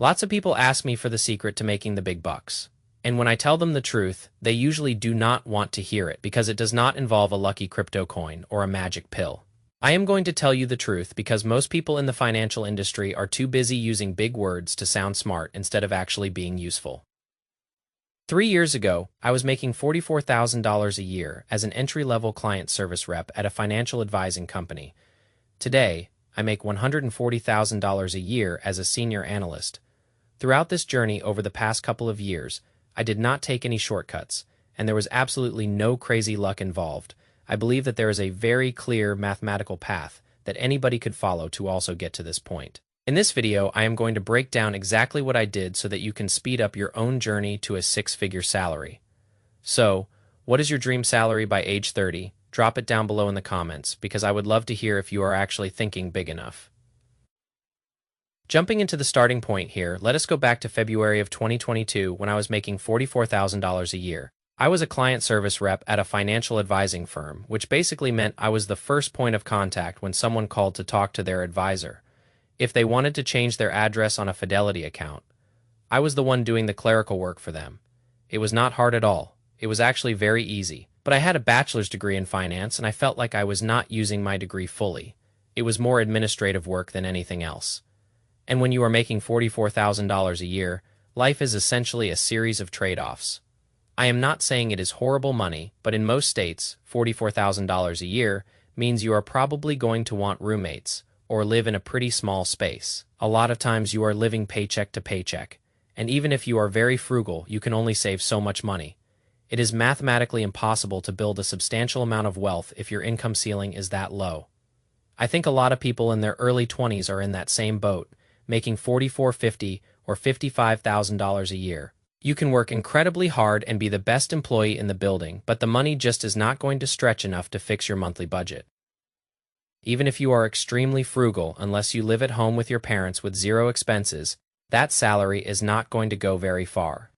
Lots of people ask me for the secret to making the big bucks. And when I tell them the truth, they usually do not want to hear it because it does not involve a lucky crypto coin or a magic pill. I am going to tell you the truth because most people in the financial industry are too busy using big words to sound smart instead of actually being useful. 3 years ago, I was making $44,000 a year as an entry-level client service rep at a financial advising company. Today, I make $140,000 a year as a senior analyst. Throughout this journey over the past couple of years, I did not take any shortcuts, and there was absolutely no crazy luck involved. I believe that there is a very clear mathematical path that anybody could follow to also get to this point. In this video, I am going to break down exactly what I did so that you can speed up your own journey to a six-figure salary. So, what is your dream salary by age 30? Drop it down below in the comments because I would love to hear if you are actually thinking big enough. Jumping into the starting point here, let us go back to February of 2022 when I was making $44,000 a year. I was a client service rep at a financial advising firm, which basically meant I was the first point of contact when someone called to talk to their advisor. If they wanted to change their address on a Fidelity account, I was the one doing the clerical work for them. It was not hard at all. It was actually very easy. But I had a bachelor's degree in finance and I felt like I was not using my degree fully. It was more administrative work than anything else. And when you are making $44,000 a year, life is essentially a series of trade-offs. I am not saying it is horrible money, but in most states, $44,000 a year means you are probably going to want roommates or live in a pretty small space. A lot of times you are living paycheck to paycheck, and even if you are very frugal, you can only save so much money. It is mathematically impossible to build a substantial amount of wealth if your income ceiling is that low. I think a lot of people in their early 20s are in that same boat, making $44,000 or $55,000 a year. You can work incredibly hard and be the best employee in the building, but the money just is not going to stretch enough to fix your monthly budget. Even if you are extremely frugal, unless you live at home with your parents with zero expenses, that salary is not going to go very far.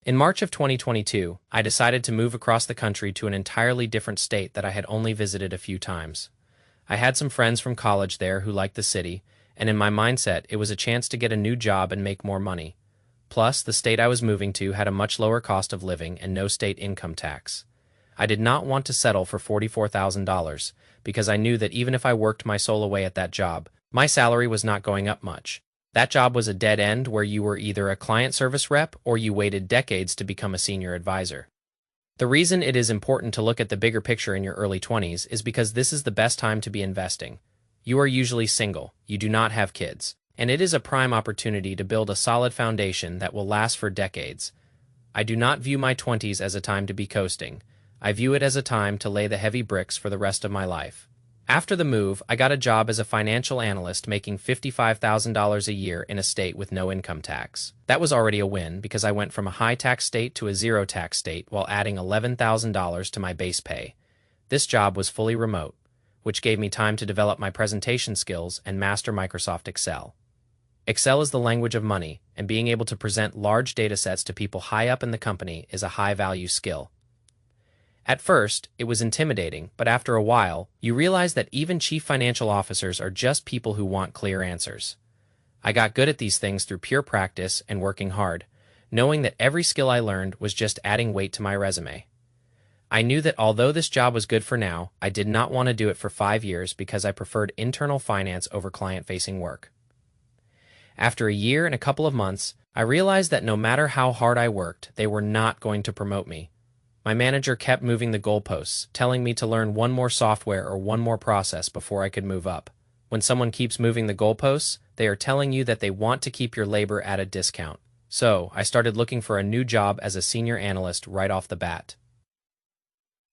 In March of 2022, I decided to move across the country to an entirely different state that I had only visited a few times. I had some friends from college there who liked the city, and in my mindset, it was a chance to get a new job and make more money. Plus, the state I was moving to had a much lower cost of living and no state income tax. I did not want to settle for $44,000 because I knew that even if I worked my soul away at that job, my salary was not going up much. That job was a dead end where you were either a client service rep or you waited decades to become a senior advisor. The reason it is important to look at the bigger picture in your early 20s is because this is the best time to be investing. You are usually single, you do not have kids, and it is a prime opportunity to build a solid foundation that will last for decades. I do not view my 20s as a time to be coasting. I view it as a time to lay the heavy bricks for the rest of my life. After the move, I got a job as a financial analyst making $55,000 a year in a state with no income tax. That was already a win because I went from a high-tax state to a zero-tax state while adding $11,000 to my base pay. This job was fully remote, which gave me time to develop my presentation skills and master Microsoft Excel. Excel is the language of money, and being able to present large data sets to people high up in the company is a high-value skill. At first, it was intimidating, but after a while, you realize that even chief financial officers are just people who want clear answers. I got good at these things through pure practice and working hard, knowing that every skill I learned was just adding weight to my resume. I knew that although this job was good for now, I did not want to do it for 5 years because I preferred internal finance over client-facing work. After a year and a couple of months, I realized that no matter how hard I worked, they were not going to promote me. My manager kept moving the goalposts, telling me to learn one more software or one more process before I could move up. When someone keeps moving the goalposts, they are telling you that they want to keep your labor at a discount. So, I started looking for a new job as a senior analyst right off the bat.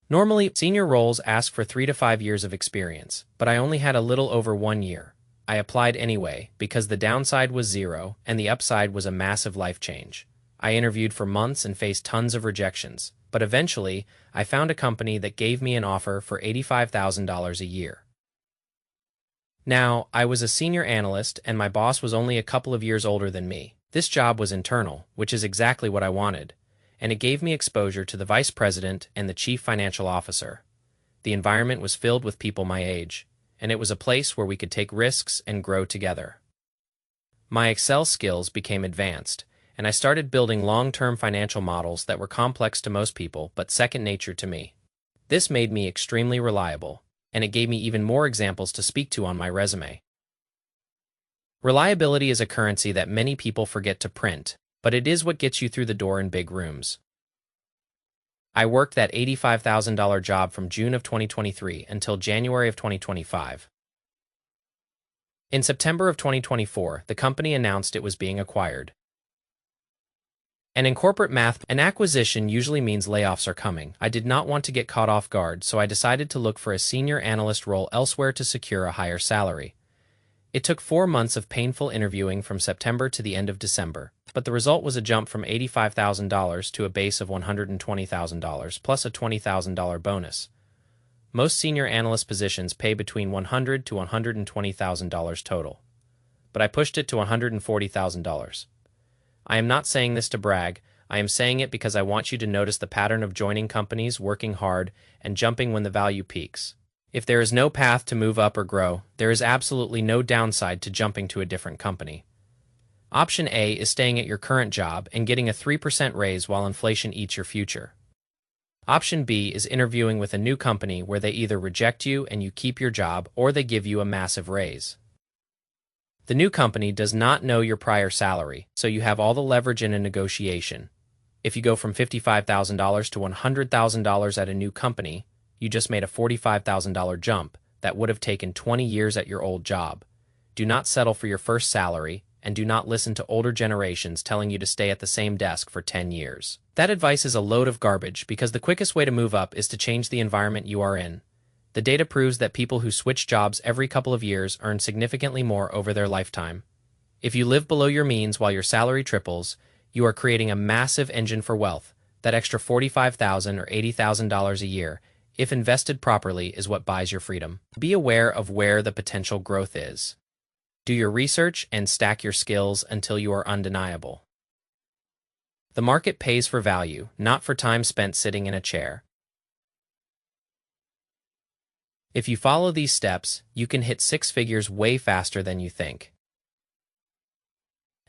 Normally, senior roles ask for 3 to 5 years of experience, but I only had a little over 1 year. I applied anyway, because the downside was zero and the upside was a massive life change. I interviewed for months and faced tons of rejections, but eventually, I found a company that gave me an offer for $85,000 a year. Now, I was a senior analyst and my boss was only a couple of years older than me. This job was internal, which is exactly what I wanted, and it gave me exposure to the vice president and the chief financial officer. The environment was filled with people my age, and it was a place where we could take risks and grow together. My Excel skills became advanced, and I started building long-term financial models that were complex to most people but second nature to me. This made me extremely reliable, and it gave me even more examples to speak to on my resume. Reliability is a currency that many people forget to print, but it is what gets you through the door in big rooms. I worked that $85,000 job from June of 2023 until January of 2025. In September of 2024, the company announced it was being acquired. And in corporate math, an acquisition usually means layoffs are coming. I did not want to get caught off guard, so I decided to look for a senior analyst role elsewhere to secure a higher salary. It took 4 months of painful interviewing from September to the end of December, but the result was a jump from $85,000 to a base of $120,000 plus a $20,000 bonus. Most senior analyst positions pay between $100,000 to $120,000 total, but I pushed it to $140,000. I am not saying this to brag, I am saying it because I want you to notice the pattern of joining companies, working hard, and jumping when the value peaks. If there is no path to move up or grow, there is absolutely no downside to jumping to a different company. Option A is staying at your current job and getting a 3% raise while inflation eats your future. Option B is interviewing with a new company where they either reject you and you keep your job or they give you a massive raise. The new company does not know your prior salary, so you have all the leverage in a negotiation. If you go from $55,000 to $100,000 at a new company, you just made a $45,000 jump that would have taken 20 years at your old job. Do not settle for your first salary, and do not listen to older generations telling you to stay at the same desk for 10 years. That advice is a load of garbage because the quickest way to move up is to change the environment you are in. The data proves that people who switch jobs every couple of years earn significantly more over their lifetime. If you live below your means while your salary triples, you are creating a massive engine for wealth. That extra $45,000 or $80,000 a year, if invested properly, is what buys your freedom. Be aware of where the potential growth is. Do your research and stack your skills until you are undeniable. The market pays for value, not for time spent sitting in a chair. If you follow these steps, you can hit 6 figures way faster than you think.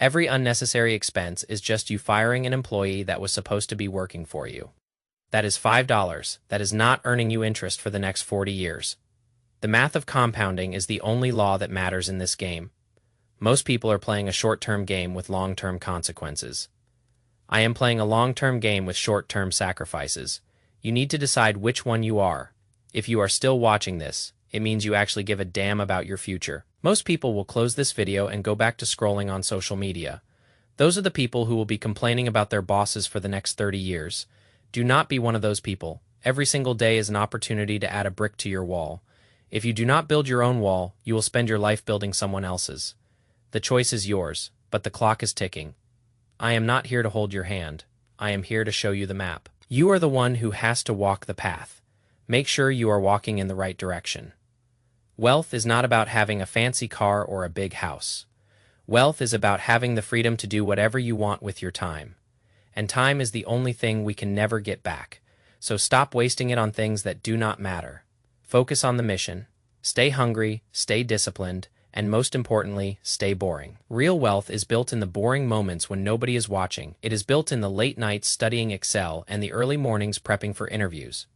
Every unnecessary expense is just you firing an employee that was supposed to be working for you. That is $5. That is not earning you interest for the next 40 years. The math of compounding is the only law that matters in this game. Most people are playing a short-term game with long-term consequences. I am playing a long-term game with short-term sacrifices. You need to decide which one you are. If you are still watching this, it means you actually give a damn about your future. Most people will close this video and go back to scrolling on social media. Those are the people who will be complaining about their bosses for the next 30 years. Do not be one of those people. Every single day is an opportunity to add a brick to your wall. If you do not build your own wall, you will spend your life building someone else's. The choice is yours, but the clock is ticking. I am not here to hold your hand. I am here to show you the map. You are the one who has to walk the path. Make sure you are walking in the right direction. Wealth is not about having a fancy car or a big house. Wealth is about having the freedom to do whatever you want with your time. And time is the only thing we can never get back. So stop wasting it on things that do not matter. Focus on the mission. Stay hungry, stay disciplined, and most importantly, stay boring. Real wealth is built in the boring moments when nobody is watching. It is built in the late nights studying Excel and the early mornings prepping for interviews.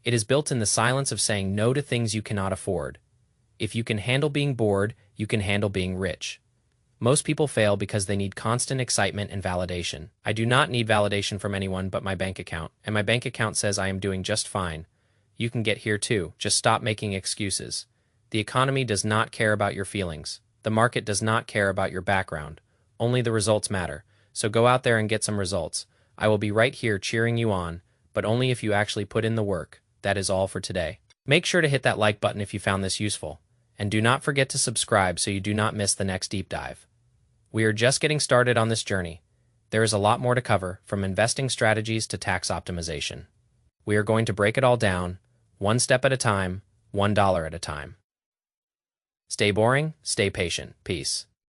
It is built in the silence of saying no to things you cannot afford. If you can handle being bored, you can handle being rich. Most people fail because they need constant excitement and validation. I do not need validation from anyone but my bank account, and my bank account says I am doing just fine. You can get here too. Just stop making excuses. The economy does not care about your feelings. The market does not care about your background. Only the results matter. So go out there and get some results. I will be right here cheering you on, but only if you actually put in the work. That is all for today. Make sure to hit that like button if you found this useful. And do not forget to subscribe so you do not miss the next deep dive. We are just getting started on this journey. There is a lot more to cover, from investing strategies to tax optimization. We are going to break it all down, one step at a time, $1 at a time. Stay boring, stay patient. Peace.